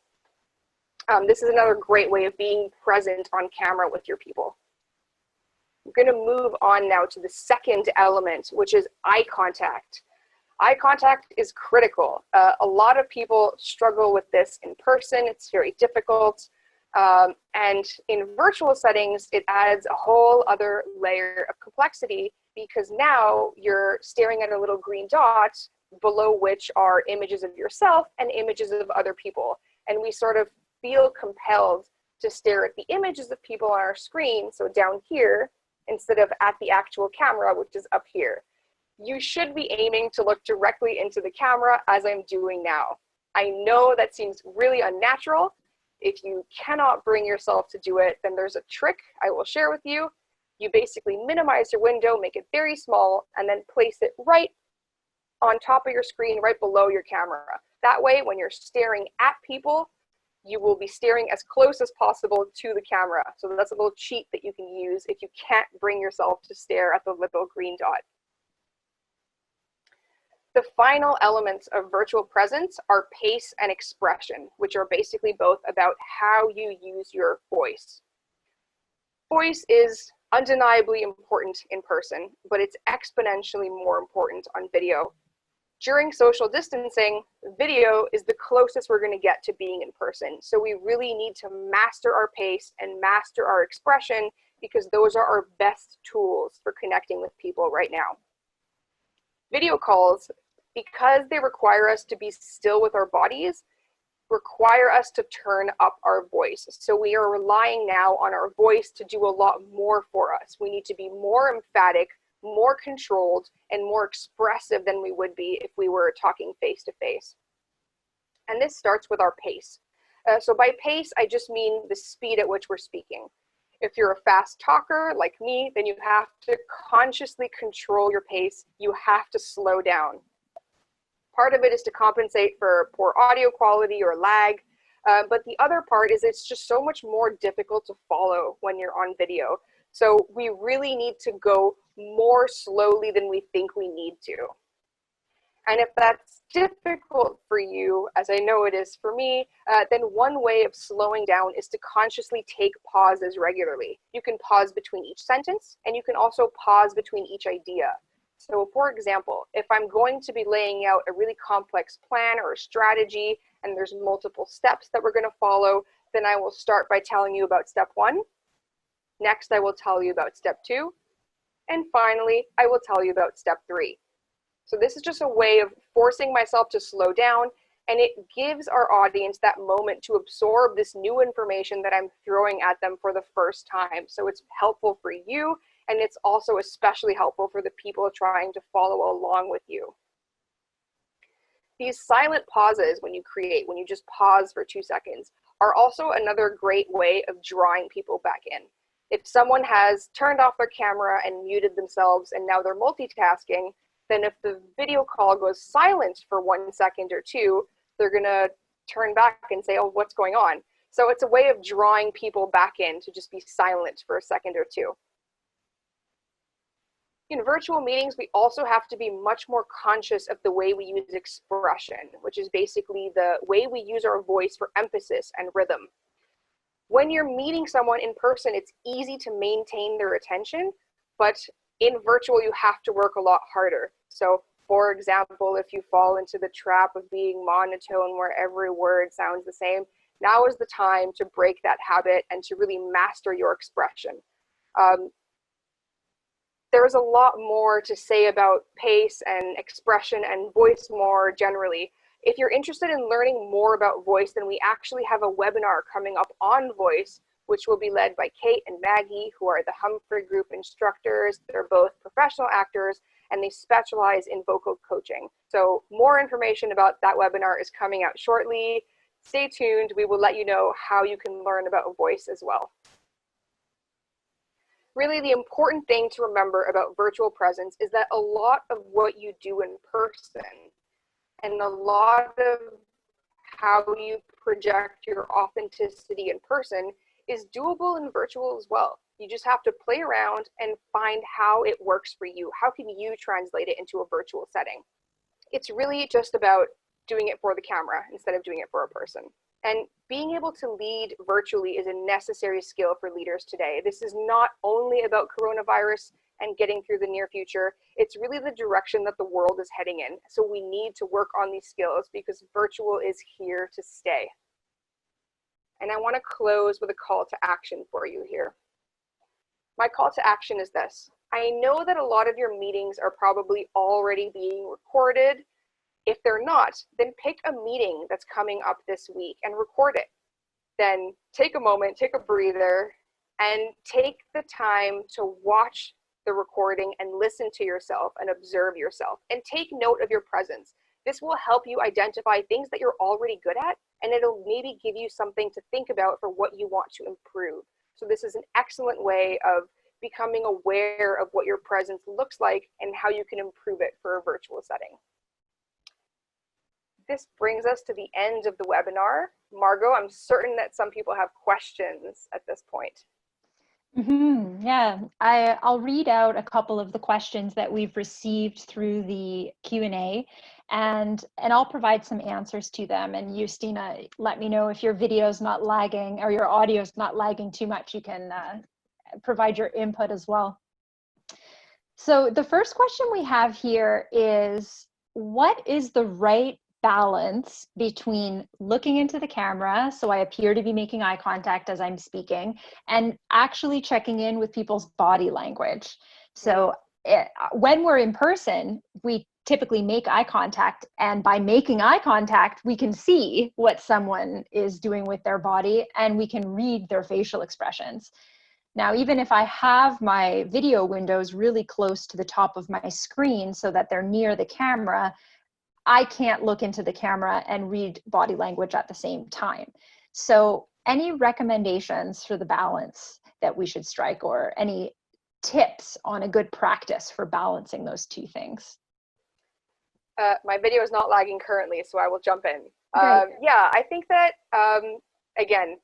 This is another great way of being present on camera with your people. I'm going to move on now to the second element, which is eye contact. Eye contact is critical. A lot of people struggle with this in person. It's very difficult. And in virtual settings, it adds a whole other layer of complexity because now you're staring at a little green dot below which are images of yourself and images of other people. And we sort of feel compelled to stare at the images of people on our screen, so down here, instead of at the actual camera, which is up here. You should be aiming to look directly into the camera as I'm doing now. I know that seems really unnatural. If you cannot bring yourself to do it, then there's a trick I will share with you. You basically minimize your window, make it very small, and then place it right on top of your screen, right below your camera. That way, when you're staring at people, you will be staring as close as possible to the camera. So that's a little cheat that you can use if you can't bring yourself to stare at the little green dot. The final elements of virtual presence are pace and expression, which are basically both about how you use your voice. Voice is undeniably important in person, but it's exponentially more important on video. During social distancing, video is the closest we're going to get to being in person. So we really need to master our pace and master our expression because those are our best tools for connecting with people right now. Video calls, because they require us to be still with our bodies, require us to turn up our voice. So we are relying now on our voice to do a lot more for us. We need to be more emphatic, more controlled, and more expressive than we would be if we were talking face to face. And this starts with our pace. So by pace, I just mean the speed at which we're speaking. If you're a fast talker like me, then you have to consciously control your pace. You have to slow down. Part of it is to compensate for poor audio quality or lag, but the other part is it's just so much more difficult to follow when you're on video. So we really need to go more slowly than we think we need to. And if that's difficult for you, as I know it is for me, then one way of slowing down is to consciously take pauses regularly. You can pause between each sentence, and you can also pause between each idea. So for example, if I'm going to be laying out a really complex plan or a strategy, and there's multiple steps that we're going to follow, then I will start by telling you about step 1. Next, I will tell you about step 2. And finally, I will tell you about step 3. So this is just a way of forcing myself to slow down, and it gives our audience that moment to absorb this new information that I'm throwing at them for the first time. So it's helpful for you, and it's also especially helpful for the people trying to follow along with you. These silent pauses when you just pause for 2 seconds, are also another great way of drawing people back in. If someone has turned off their camera and muted themselves and now they're multitasking, then if the video call goes silent for 1 second or 2, they're gonna turn back and say, oh, what's going on? So it's a way of drawing people back in to just be silent for a second or 2. In virtual meetings, we also have to be much more conscious of the way we use expression, which is basically the way we use our voice for emphasis and rhythm. When you're meeting someone in person, it's easy to maintain their attention, but in virtual, you have to work a lot harder. So for example, if you fall into the trap of being monotone where every word sounds the same, now is the time to break that habit and to really master your expression. There's a lot more to say about pace and expression and voice more generally. If you're interested in learning more about voice, then we actually have a webinar coming up on voice, which will be led by Kate and Maggie, who are the Humphrey Group instructors. They're both professional actors, and they specialize in vocal coaching. So more information about that webinar is coming out shortly. Stay tuned. We will let you know how you can learn about voice as well. Really, the important thing to remember about virtual presence is that a lot of what you do in person and a lot of how you project your authenticity in person is doable in virtual as well. You just have to play around and find how it works for you. How can you translate it into a virtual setting? It's really just about doing it for the camera instead of doing it for a person. And being able to lead virtually is a necessary skill for leaders today. This is not only about coronavirus and getting through the near future, it's really the direction that the world is heading in. So we need to work on these skills because virtual is here to stay. And I want to close with a call to action for you here. My call to action is this. I know that a lot of your meetings are probably already being recorded. If they're not, then pick a meeting that's coming up this week and record it. Then take a moment, take a breather, and take the time to watch the recording and listen to yourself and observe yourself and take note of your presence. This will help you identify things that you're already good at, and it'll maybe give you something to think about for what you want to improve. So this is an excellent way of becoming aware of what your presence looks like and how you can improve it for a virtual setting. This brings us to the end of the webinar. Margot, I'm certain that some people have questions at this point. Yeah, I'll read out a couple of the questions that we've received through the Q&A, and I'll provide some answers to them. And Justina, let me know if your video is not lagging or your audio is not lagging too much. You can provide your input as well. So the first question we have here is, what is the right balance between looking into the camera, so I appear to be making eye contact as I'm speaking, and actually checking in with people's body language? So when we're in person, we typically make eye contact, and by making eye contact, we can see what someone is doing with their body, and we can read their facial expressions. Now, even if I have my video windows really close to the top of my screen so that they're near the camera, I can't look into the camera and read body language at the same time. So any recommendations for the balance that we should strike, or any tips on a good practice for balancing those two things? My video is not lagging currently, so I will jump in. Great. Yeah, I think that, again,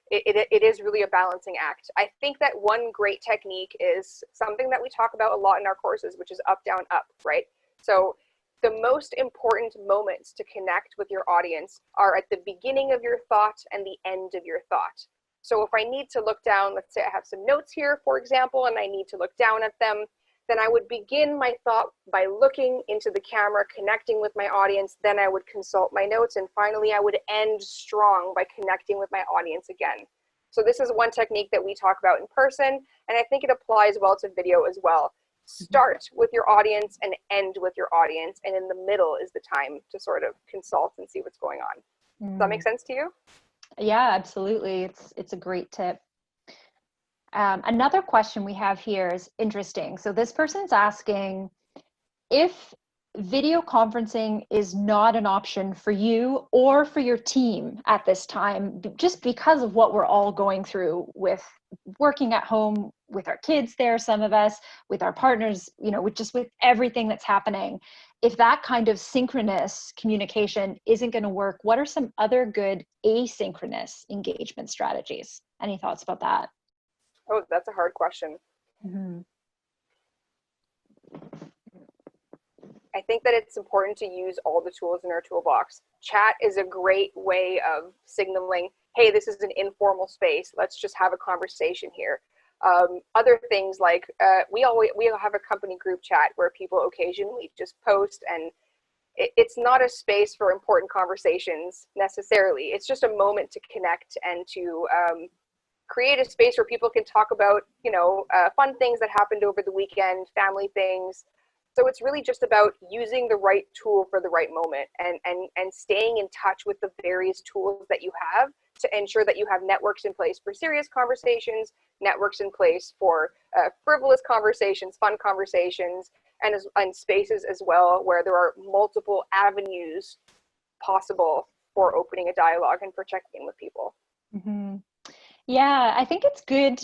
it is really a balancing act. I think that one great technique is something that we talk about a lot in our courses, which is up, down, up, right? So the most important moments to connect with your audience are at the beginning of your thought and the end of your thought. So if I need to look down, let's say I have some notes here, for example, and I need to look down at them, then I would begin my thought by looking into the camera, connecting with my audience. Then I would consult my notes. And finally, I would end strong by connecting with my audience again. So this is one technique that we talk about in person, and I think it applies well to video as well. Start with your audience and end with your audience. And in the middle is the time to sort of consult and see what's going on. Does that make sense to you? Yeah, absolutely. It's a great tip. Another question we have here is interesting. So this person's asking, if video conferencing is not an option for you or for your team at this time, just because of what we're all going through with working at home, with our kids there, some of us, with our partners, with everything that's happening, if that kind of synchronous communication isn't going to work, what are some other good asynchronous engagement strategies? Any thoughts about that? Oh, that's a hard question. Mm-hmm. I think that it's important to use all the tools in our toolbox. Chat is a great way of signaling, hey, this is an informal space. Let's just have a conversation here. Other things like we have a company group chat where people occasionally just post, and it's not a space for important conversations necessarily. It's just a moment to connect and to create a space where people can talk about, fun things that happened over the weekend, family things. So it's really just about using the right tool for the right moment, and staying in touch with the various tools that you have to ensure that you have networks in place for serious conversations, networks in place for frivolous conversations, fun conversations, and spaces as well where there are multiple avenues possible for opening a dialogue and for checking in with people. Mm-hmm. Yeah, I think it's good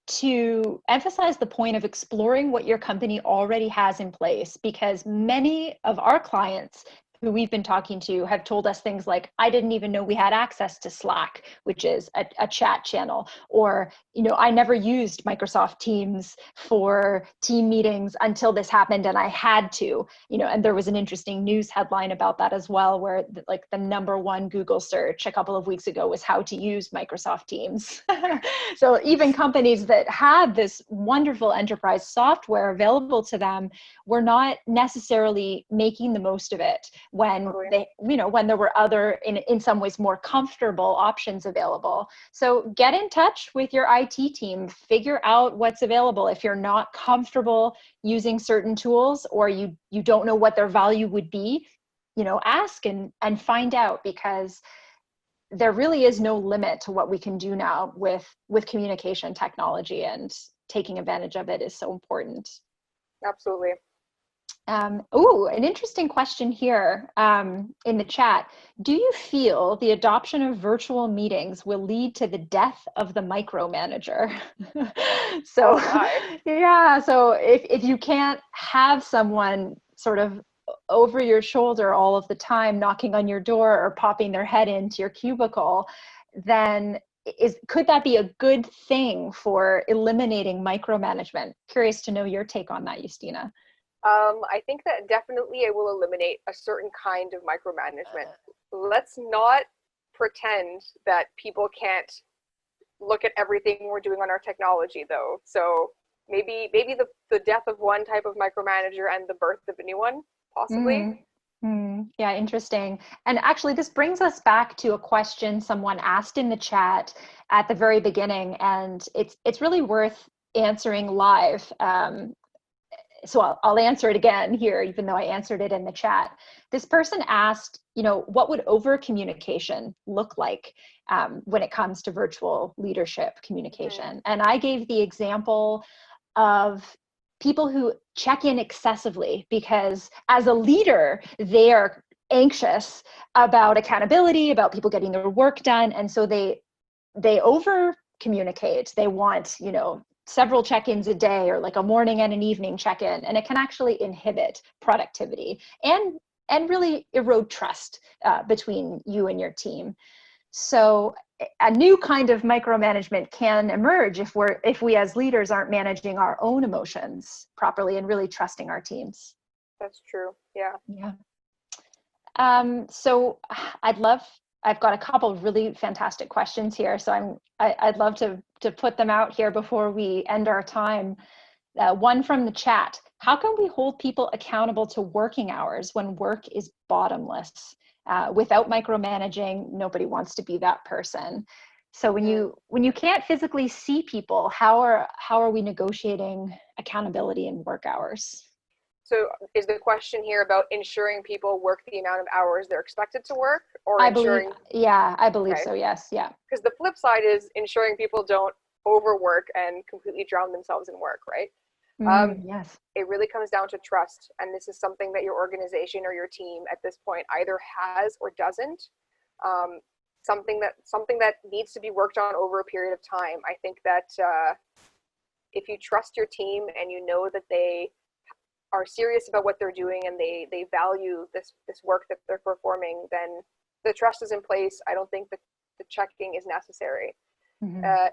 to emphasize the point of exploring what your company already has in place, because many of our clients who we've been talking to have told us things like, I didn't even know we had access to Slack, which is a chat channel, or, I never used Microsoft Teams for team meetings until this happened and I had to, and there was an interesting news headline about that as well, where the number one Google search a couple of weeks ago was how to use Microsoft Teams. So even companies that had this wonderful enterprise software available to them were not necessarily making the most of it when when there were other, in some ways, more comfortable options available. So get in touch with your IT team, figure out what's available. If you're not comfortable using certain tools, or you don't know what their value would be, ask and find out, because there really is no limit to what we can do now with communication technology, and taking advantage of it is so important. Absolutely. An interesting question here in the chat. Do you feel the adoption of virtual meetings will lead to the death of the micromanager? So, yeah, so if you can't have someone sort of over your shoulder all of the time, knocking on your door or popping their head into your cubicle, then could that be a good thing for eliminating micromanagement? Curious to know your take on that, Justina. I think that definitely it will eliminate a certain kind of micromanagement. Let's not pretend that people can't look at everything we're doing on our technology, though. So maybe the death of one type of micromanager and the birth of a new one, possibly. Yeah, interesting. And actually, this brings us back to a question someone asked in the chat at the very beginning, and it's really worth answering live. so I'll answer it again here, even though I answered it in the chat. This person asked, what would over communication look like when it comes to virtual leadership communication? And I gave the example of people who check in excessively because as a leader, they are anxious about accountability, about people getting their work done. And so they over communicate. They want, several check-ins a day, or like a morning and an evening check-in, and it can actually inhibit productivity and really erode trust between you and your team. So a new kind of micromanagement can emerge if we as leaders aren't managing our own emotions properly and really trusting our teams. That's true. Yeah. So I've got a couple of really fantastic questions here. So I'd love to put them out here before we end our time. One from the chat: how can we hold people accountable to working hours when work is bottomless? Without micromanaging, nobody wants to be that person. So when you can't physically see people, how are we negotiating accountability in work hours? So is the question here about ensuring people work the amount of hours they're expected to work, or I ensuring? believe Okay. so. Yes. Yeah. Because the flip side is ensuring people don't overwork and completely drown themselves in work, right? Yes. It really comes down to trust, and this is something that your organization or your team at this point either has or doesn't. Something that needs to be worked on over a period of time. I think that if you trust your team and you know that they are serious about what they're doing and they value this work that they're performing, then the trust is in place. I don't think that the checking is necessary.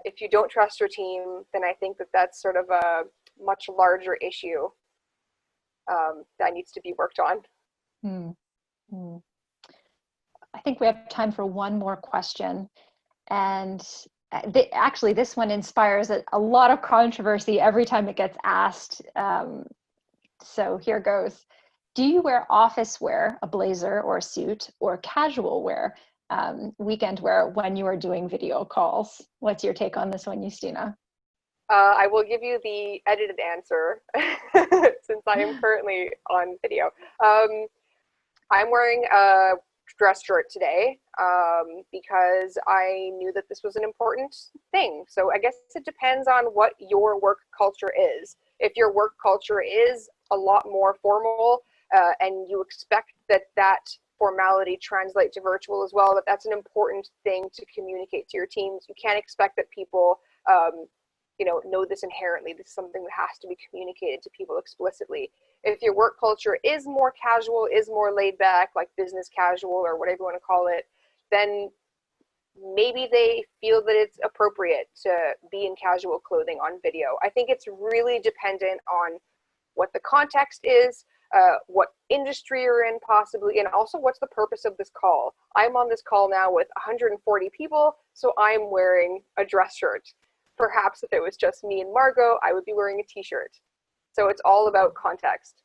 If you don't trust your team, then I think that that's sort of a much larger issue that needs to be worked on. I think we have time for one more question. And actually, this one inspires a lot of controversy every time it gets asked. So here goes. Do you wear office wear, a blazer or a suit, or casual wear, weekend wear, when you are doing video calls? What's your take on this one, Justina? I will give you the edited answer since I am currently on video. I'm wearing a dress shirt today because I knew that this was an important thing. So I guess it depends on what your work culture is. If your work culture is a lot more formal and you expect that formality translate to virtual as well, that's an important thing to communicate to your teams. You can't expect that people know this inherently. This is something that has to be communicated to people explicitly. If your work culture is more casual, is more laid back, like business casual or whatever you want to call it, then maybe they feel that it's appropriate to be in casual clothing on video. I think it's really dependent on what the context is, what industry you're in possibly, and also what's the purpose of this call. I'm on this call now with 140 people, so I'm wearing a dress shirt. Perhaps if it was just me and Margot, I would be wearing a t-shirt. So it's all about context.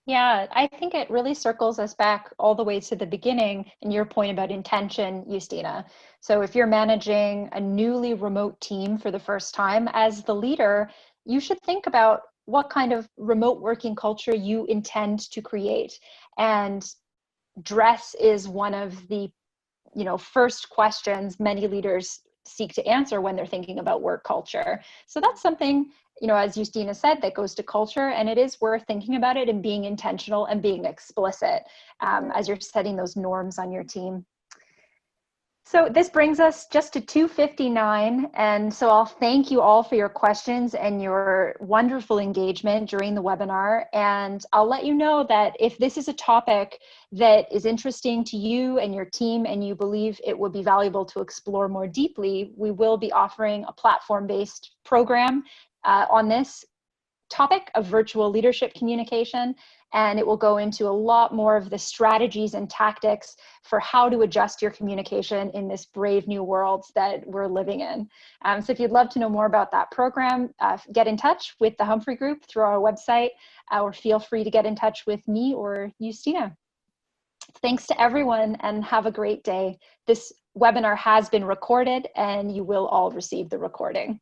Yeah, I think it really circles us back all the way to the beginning and your point about intention, Justina. So if you're managing a newly remote team for the first time, as the leader, you should think about what kind of remote working culture you intend to create. And dress is one of the first questions many leaders seek to answer when they're thinking about work culture. So that's something, as Justina said, that goes to culture, and it is worth thinking about it and being intentional and being explicit as you're setting those norms on your team. So this brings us just to 2:59, and so I'll thank you all for your questions and your wonderful engagement during the webinar, and I'll let you know that if this is a topic that is interesting to you and your team and you believe it would be valuable to explore more deeply, we will be offering a platform-based program on this topic of virtual leadership communication, and it will go into a lot more of the strategies and tactics for how to adjust your communication in this brave new world that we're living in. So if you'd love to know more about that program, get in touch with the Humphrey Group through our website, or feel free to get in touch with me or Justina. Thanks to everyone, and have a great day. This webinar has been recorded, and you will all receive the recording.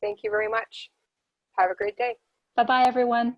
Thank you very much. Have a great day. Bye-bye, everyone.